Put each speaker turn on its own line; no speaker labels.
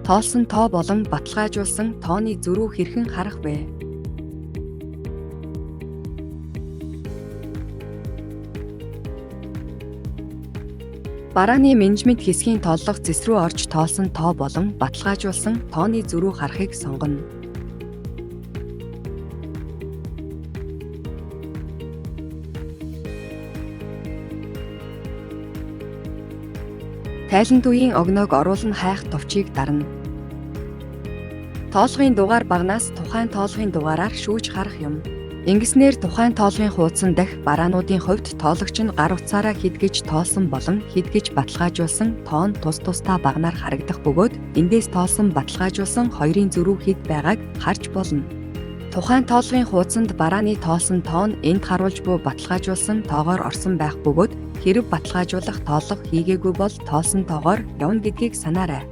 Тоолсон тоо болон баталгаажуулсан тооны зөрүү хэрхэн харах вэ? Барааны менежмент хэсгийн тооллого зэс рүү орж тоолсон тоо болон баталгаажуулсан тооны зөрүү харахыг сонгоно. Тайланд үеийн огноог оруулан хайх товчийг дарна. Тоолгын дугаар багнаас тухайн тоолгын дугаараар шүүж харах юм. Ингэснээр тухайн тоолгын хуудсан дахь бараануудын хувьд тоологч нь гар утсаараа хэд гэж тоолсон болон хэд гэж баталгаажуулсан тоо нь тус тусдаа багнаар харагдах бөгөөд эндээс тоолсон баталгаажуулсан хоёрын зөрүү хэд байгааг харж болно. Тухайн тоолгын хуудсанд барааны тоолсон тоо нь энд харуулж буй баталгаажуулсан тоогоор орсон байх бөгөөд хэрэв баталгаажуулах тооллого хийгээгүй бол тоолсон тоогоор явна гэдгийг санаарай.